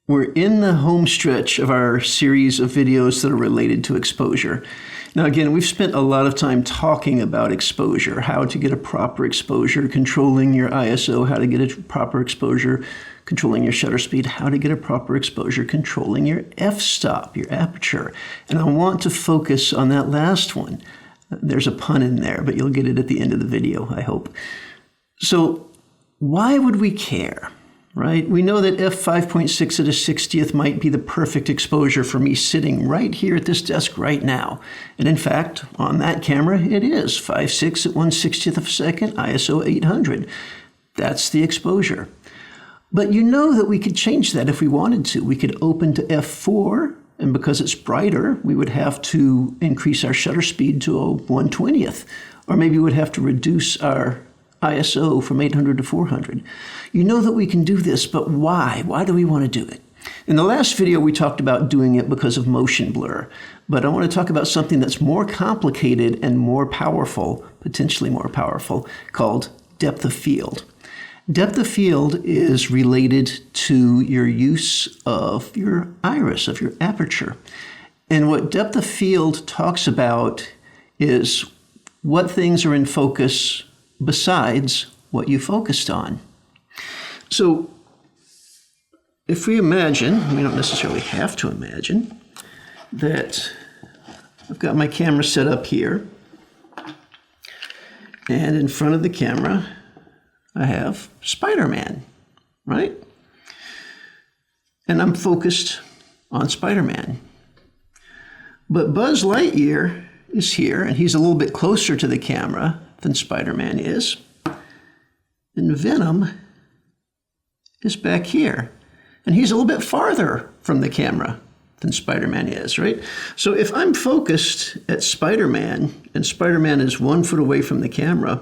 We're in the home stretch of our series of videos that are related to exposure. Now again, we've spent a lot of time talking about exposure, how to get a proper exposure, controlling your ISO, how to get a proper exposure, controlling your shutter speed, how to get a proper exposure, controlling your f-stop, your aperture. And I want to focus on that last one. There's a pun in there, but you'll get it at the end of the video, I hope. So why would we care? Right? We know that f5.6 at a 60th might be the perfect exposure for me sitting right here at this desk right now. And in fact, on that camera, it is 5.6 at 1/60th of a second, ISO 800. That's the exposure. But you know that we could change that if we wanted to. We could open to f4, and because it's brighter, we would have to increase our shutter speed to a 1/20th. Or maybe we would have to reduce our ISO from 800 to 400. You know that we can do this, but why? Why do we want to do it? In the last video, we talked about doing it because of motion blur, but I want to talk about something that's more complicated and more powerful, potentially more powerful, called depth of field. Depth of field is related to your use of your iris, of your aperture. And what depth of field talks about is what things are in focus besides what you focused on. So if we imagine, we don't necessarily have to imagine, that I've got my camera set up here, and in front of the camera I have Spider-Man, right? And I'm focused on Spider-Man. But Buzz Lightyear is here, and he's a little bit closer to the camera than Spider-Man is. And Venom is back here. And he's a little bit farther from the camera than Spider-Man is, right? So if I'm focused at Spider-Man, and Spider-Man is 1 foot away from the camera,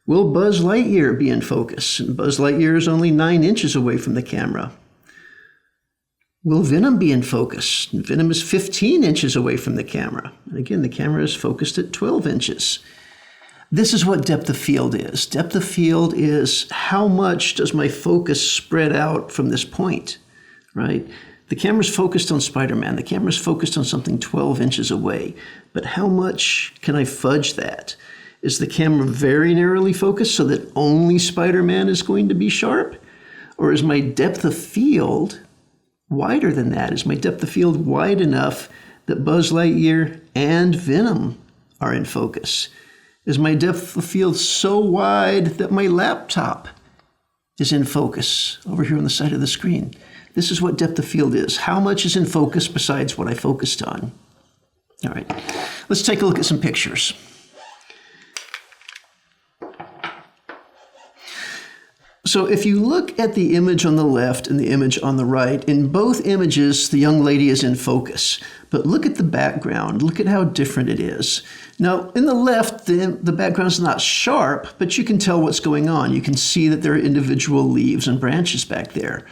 will Buzz Lightyear be in focus? And Buzz Lightyear is only 9 inches away from the camera. Will Venom be in focus? Venom is 15 inches away from the camera. And again, the camera is focused at 12 inches. This is what depth of field is. Depth of field is how much does my focus spread out from this point, right? The camera's focused on Spider-Man. The camera's focused on something 12 inches away. But how much can I fudge that? Is the camera very narrowly focused so that only Spider-Man is going to be sharp? Or is my depth of field wider than that? Is my depth of field wide enough that Buzz Lightyear and Venom are in focus? Is my depth of field so wide that my laptop is in focus over here on the side of the screen? This is what depth of field is. How much is in focus besides what I focused on? All right, let's take a look at some pictures. So if you look at the image on the left and the image on the right, in both images, the young lady is in focus. But look at the background. Look at how different it is. Now, in the left, the background is not sharp, but you can tell what's going on. You can see that there are individual leaves and branches back there.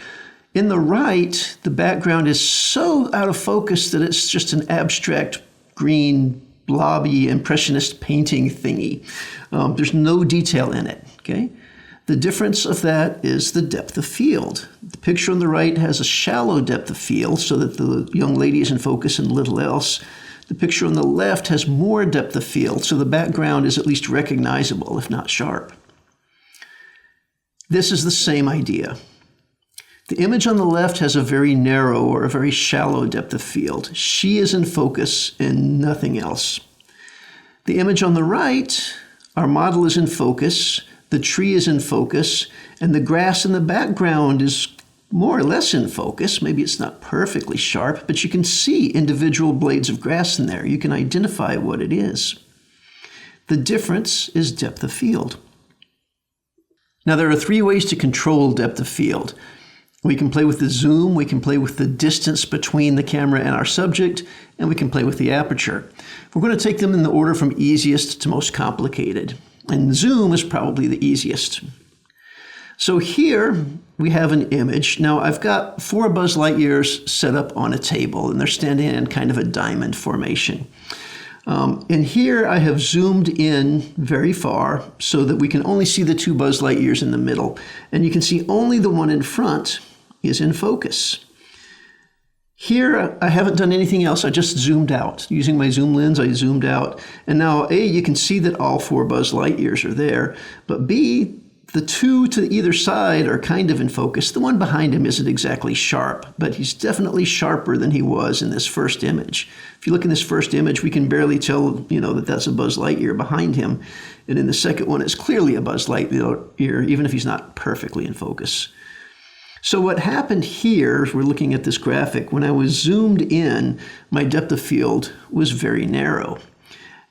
In the right, the background is so out of focus that it's just an abstract green, blobby, impressionist painting thingy. There's no detail in it, okay? The difference of that is the depth of field. The picture on the right has a shallow depth of field so that the young lady is in focus and little else. The picture on the left has more depth of field, so the background is at least recognizable, if not sharp. This is the same idea. The image on the left has a very narrow or a very shallow depth of field. She is in focus and nothing else. The image on the right, our model is in focus, the tree is in focus, and the grass in the background is more or less in focus. Maybe it's not perfectly sharp, but you can see individual blades of grass in there. You can identify what it is. The difference is depth of field. Now, there are 3 ways to control depth of field. We can play with the zoom, we can play with the distance between the camera and our subject, and we can play with the aperture. We're going to take them in the order from easiest to most complicated. And zoom is probably the easiest. So here we have an image. Now I've got 4 Buzz Lightyears set up on a table, and they're standing in kind of a diamond formation. And here I have zoomed in very far so that we can only see the 2 Buzz Lightyears in the middle. And you can see only the one in front is in focus. Here, I haven't done anything else. I just zoomed out. Using my zoom lens, I zoomed out. And now, A, you can see that all 4 Buzz Lightyears are there. But B, the 2 to either side are kind of in focus. The one behind him isn't exactly sharp, but he's definitely sharper than he was in this first image. If you look in this first image, we can barely tell, that that's a Buzz Lightyear behind him. And in the second one, it's clearly a Buzz Lightyear, even if he's not perfectly in focus. So what happened here, as we're looking at this graphic, when I was zoomed in, my depth of field was very narrow.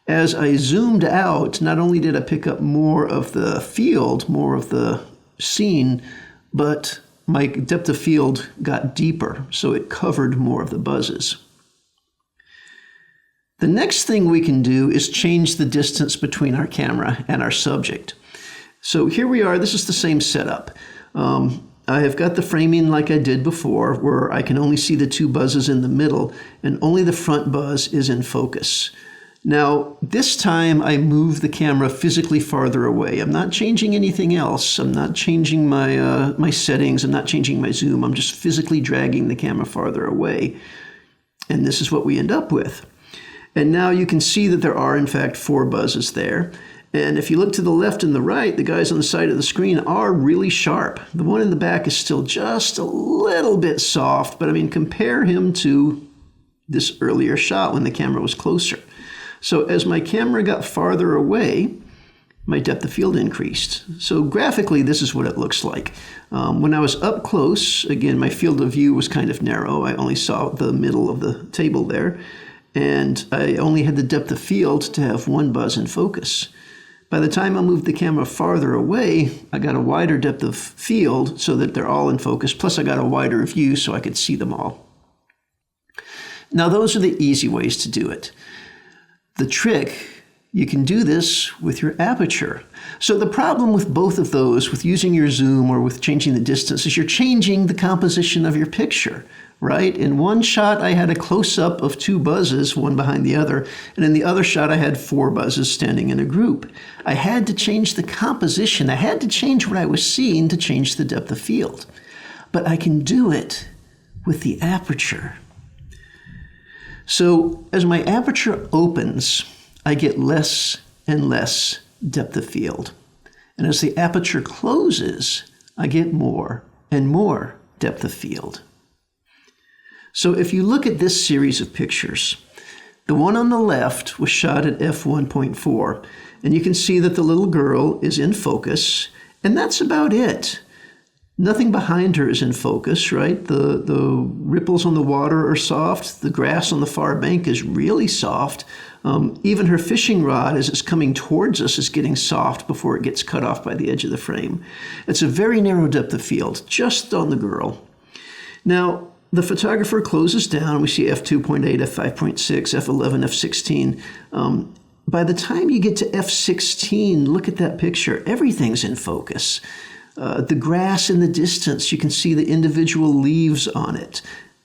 As I zoomed out, not only did I pick up more of the field, more of the scene, but my depth of field got deeper, so it covered more of the buzzes. The next thing we can do is change the distance between our camera and our subject. So here we are, this is the same setup. I have got the framing like I did before, where I can only see the 2 buzzes in the middle, and only the front buzz is in focus. Now, this time I move the camera physically farther away. I'm not changing anything else. I'm not changing my settings. I'm not changing my zoom. I'm just physically dragging the camera farther away. And this is what we end up with. And now you can see that there are, in fact, 4 buzzes there. And if you look to the left and the right, the guys on the side of the screen are really sharp. The one in the back is still just a little bit soft, but I mean, compare him to this earlier shot when the camera was closer. So as my camera got farther away, my depth of field increased. So graphically, this is what it looks like. When I was up close, again, my field of view was kind of narrow. I only saw the middle of the table there, and I only had the depth of field to have 1 buzz in focus. By the time I moved the camera farther away, I got a wider depth of field so that they're all in focus, plus I got a wider view so I could see them all. Now those are the easy ways to do it. The trick, you can do this with your aperture. So the problem with both of those, with using your zoom or with changing the distance, is you're changing the composition of your picture, right? In one shot, I had a close-up of 2 buzzes, one behind the other, and in the other shot, I had 4 buzzes standing in a group. I had to change the composition. I had to change what I was seeing to change the depth of field. But I can do it with the aperture. So as my aperture opens, I get less and less depth of field. And as the aperture closes, I get more and more depth of field. So if you look at this series of pictures, the one on the left was shot at f1.4, and you can see that the little girl is in focus, and that's about it. Nothing behind her is in focus, right? The ripples on the water are soft. The grass on the far bank is really soft. Even her fishing rod, as it's coming towards us, is getting soft before it gets cut off by the edge of the frame. It's a very narrow depth of field, just on the girl. Now, the photographer closes down. We see f2.8, f5.6, f11, f16. By the time you get to f16, look at that picture. Everything's in focus. The grass in the distance, you can see the individual leaves on it.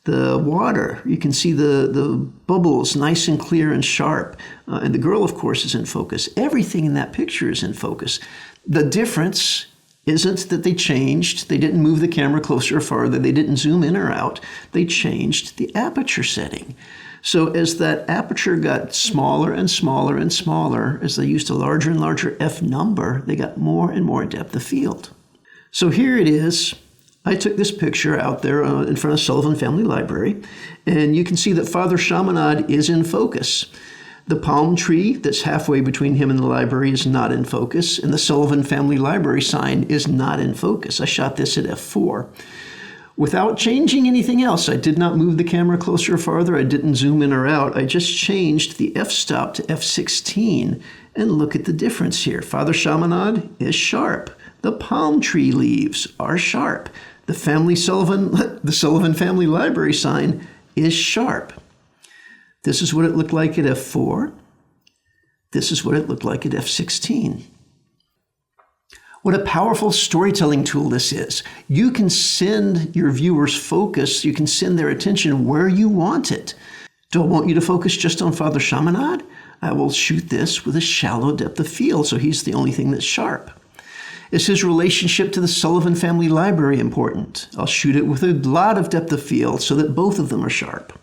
The water, you can see the bubbles nice and clear and sharp. And the girl, of course, is in focus. Everything in that picture is in focus. The difference isn't that they changed. They didn't move the camera closer or farther. They didn't zoom in or out. They changed the aperture setting. So as that aperture got smaller and smaller and smaller, as they used a larger and larger f number, they got more and more depth of field. So here it is. I took this picture out there in front of Sullivan Family Library, and you can see that Father Chaminade is in focus. The palm tree that's halfway between him and the library is not in focus, and the Sullivan Family Library sign is not in focus. I shot this at f4. Without changing anything else, I did not move the camera closer or farther. I didn't zoom in or out. I just changed the f-stop to f16, and look at the difference here. Father Chaminade is sharp. The palm tree leaves are sharp. The Sullivan Family Library sign is sharp. This is what it looked like at f4. This is what it looked like at f16. What a powerful storytelling tool this is. You can send your viewers focus, you can send their attention where you want it. Do I want you to focus just on Father Chaminade? I will shoot this with a shallow depth of field, so he's the only thing that's sharp. Is his relationship to the Sullivan family library important? I'll shoot it with a lot of depth of field so that both of them are sharp.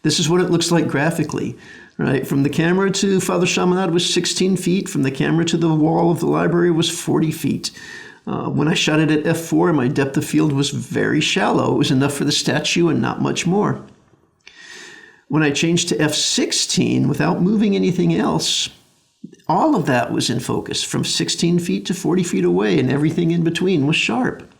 This is what it looks like graphically, right? From the camera to Father Chaminade was 16 feet. From the camera to the wall of the library was 40 feet. When I shot it at f4, my depth of field was very shallow. It was enough for the statue and not much more. When I changed to f16 without moving anything else, all of that was in focus from 16 feet to 40 feet away, and everything in between was sharp.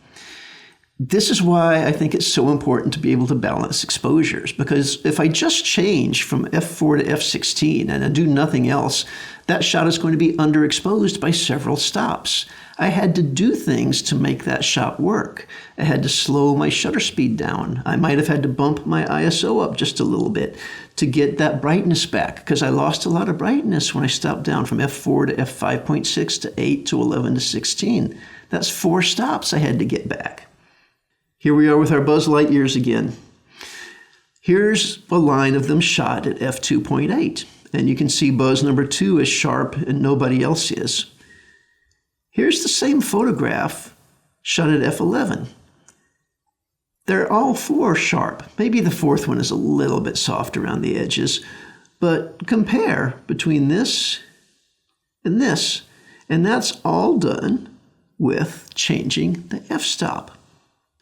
This is why I think it's so important to be able to balance exposures, because if I just change from f4 to f16 and I do nothing else, that shot is going to be underexposed by several stops. I had to do things to make that shot work. I had to slow my shutter speed down. I might have had to bump my ISO up just a little bit to get that brightness back, because I lost a lot of brightness when I stopped down from f4 to f5.6 to 8 to 11 to 16. That's 4 stops I had to get back. Here we are with our Buzz Lightyears again. Here's a line of them shot at f2.8, and you can see Buzz number 2 is sharp and nobody else is. Here's the same photograph shot at f11. They're all 4 sharp. Maybe the 4th one is a little bit soft around the edges, but compare between this, and that's all done with changing the f-stop.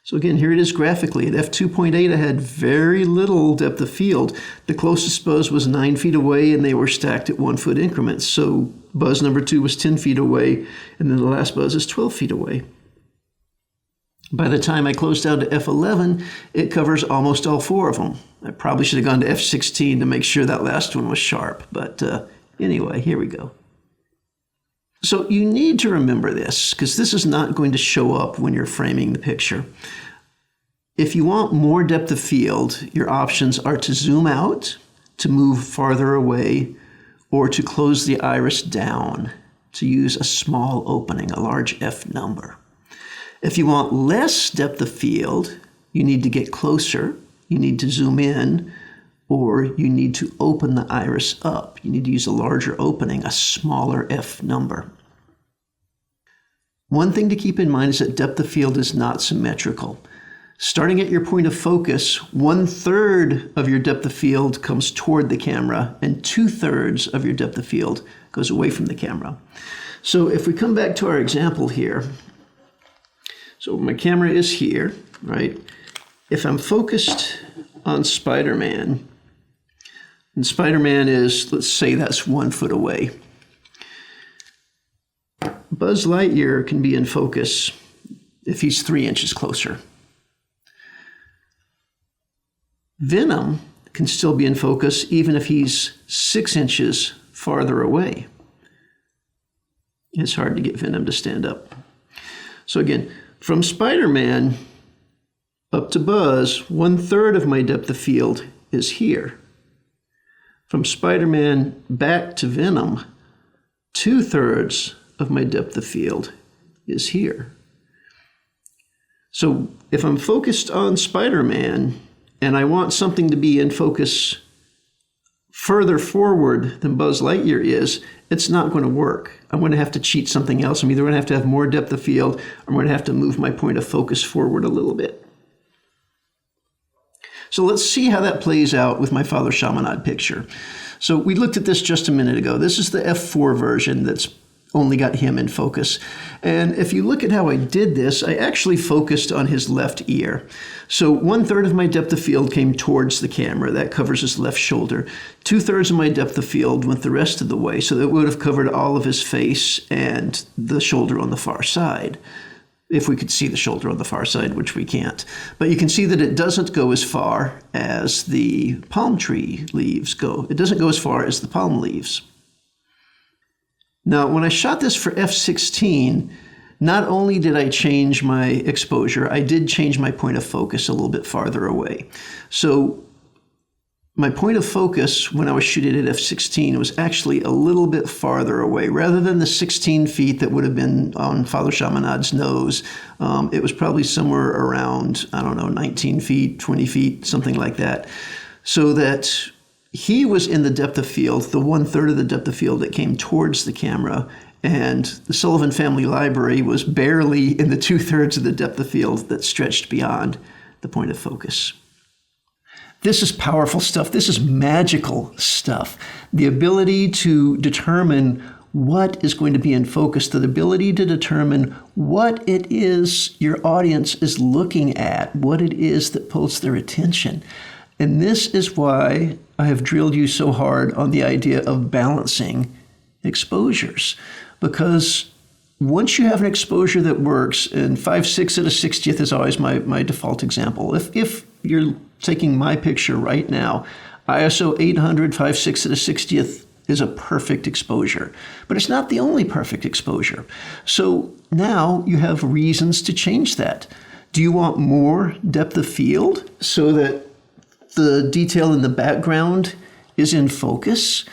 So again, here it is graphically. At f2.8, I had very little depth of field. The closest Buzz was 9 feet away, and they were stacked at 1 foot increments. So Buzz number 2 was 10 feet away, and then the last Buzz is 12 feet away. By the time I closed down to f11, it covers almost all 4 of them. I probably should have gone to f16 to make sure that last one was sharp. But anyway, here we go. So you need to remember this, because this is not going to show up when you're framing the picture. If you want more depth of field, your options are to zoom out, to move farther away, or to close the iris down, to use a small opening, a large F number. If you want less depth of field, you need to get closer, you need to zoom in, or you need to open the iris up. You need to use a larger opening, a smaller F number. One thing to keep in mind is that depth of field is not symmetrical. Starting at your point of focus, 1/3 of your depth of field comes toward the camera, and 2/3 of your depth of field goes away from the camera. So if we come back to our example here, so my camera is here, right? If I'm focused on Spider-Man, and Spider-Man is, let's say that's 1 foot away. Buzz Lightyear can be in focus if he's 3 inches closer. Venom can still be in focus even if he's 6 inches farther away. It's hard to get Venom to stand up. So again, from Spider-Man up to Buzz, 1/3 of my depth of field is here. From Spider-Man back to Venom, 2/3 of my depth of field is here. So if I'm focused on Spider-Man and I want something to be in focus further forward than Buzz Lightyear is, it's not going to work. I'm going to have to cheat something else. I'm either going to have more depth of field, or I'm going to have to move my point of focus forward a little bit. So let's see how that plays out with my Father Chaminade picture. So we looked at this just a minute ago. This is the f4 version that's only got him in focus. And if you look at how I did this, I actually focused on his left ear. So 1/3 of my depth of field came towards the camera. That covers his left shoulder. 2/3 of my depth of field went the rest of the way. So that would have covered all of his face and the shoulder on the far side. If we could see the shoulder on the far side, which we can't. But you can see that it doesn't go as far as the palm tree leaves go. It doesn't go as far as the palm leaves. Now, when I shot this for f16, not only did I change my exposure, I did change my point of focus a little bit farther away. So my point of focus when I was shooting at f16 was actually a little bit farther away. Rather than the 16 feet that would have been on Father Chaminade's nose, it was probably somewhere around, 19 feet, 20 feet, something like that. So that he was in the depth of field, the 1/3 of the depth of field that came towards the camera, And the Sullivan Family Library was barely in the 2/3 of the depth of field that stretched beyond the point of focus. This is powerful stuff. This is magical stuff. The ability to determine what is going to be in focus, the ability to determine what it is your audience is looking at, what it is that pulls their attention. And this is why I have drilled you so hard on the idea of balancing exposures. Because once you have an exposure that works, and 5/6 at a 60th is always my default example. If you're taking my picture right now, ISO 800, 5/6 at a 60th is a perfect exposure. But it's not the only perfect exposure. So now you have reasons to change that. Do you want more depth of field so that the detail in the background is in focus?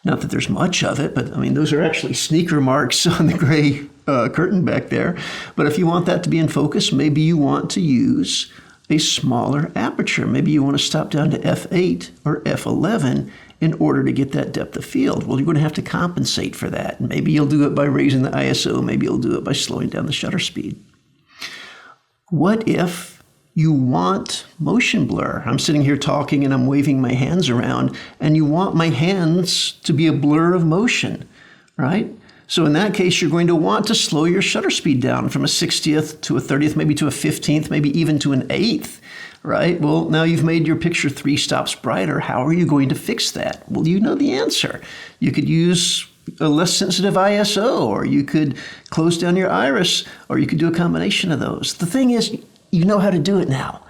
Not that there's much of it, but I mean, those are actually sneaker marks on the gray curtain back there. But if you want that to be in focus, maybe you want to use a smaller aperture. Maybe you want to stop down to f8 or f11 in order to get that depth of field. Well, you're going to have to compensate for that. Maybe you'll do it by raising the ISO. Maybe you'll do it by slowing down the shutter speed. What if you want motion blur? I'm sitting here talking and I'm waving my hands around, and you want my hands to be a blur of motion, right? So in that case, you're going to want to slow your shutter speed down from a 60th to a 30th, maybe to a 15th, maybe even to an 8th, right? Well, now you've made your picture 3 stops brighter. How are you going to fix that? Well, you know the answer. You could use a less sensitive ISO, or you could close down your iris, or you could do a combination of those. The thing is, you know how to do it now.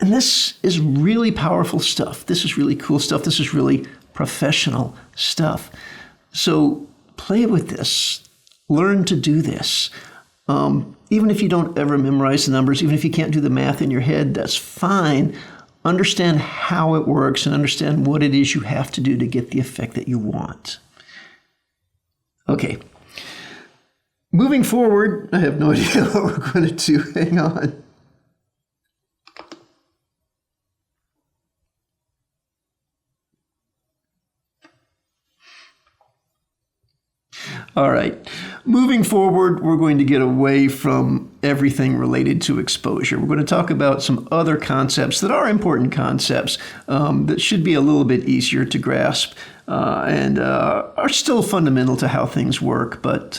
And this is really powerful stuff. This is really cool stuff. This is really professional stuff. So play with this. Learn to do this. Even if you don't ever memorize the numbers, even if you can't do the math in your head, that's fine. Understand how it works and understand what it is you have to do to get the effect that you want. Okay. Moving forward, I have no idea what we're going to do. Hang on. All right. Moving forward, we're going to get away from everything related to exposure. We're going to talk about some other concepts that are important concepts that should be a little bit easier to grasp and are still fundamental to how things work. But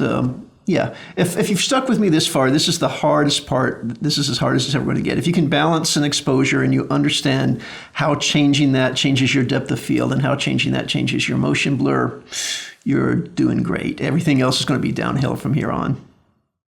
yeah, if you've stuck with me this far, this is the hardest part. This is as hard as it's ever going to get. If you can balance an exposure and you understand how changing that changes your depth of field and how changing that changes your motion blur, you're doing great. Everything else is going to be downhill from here on.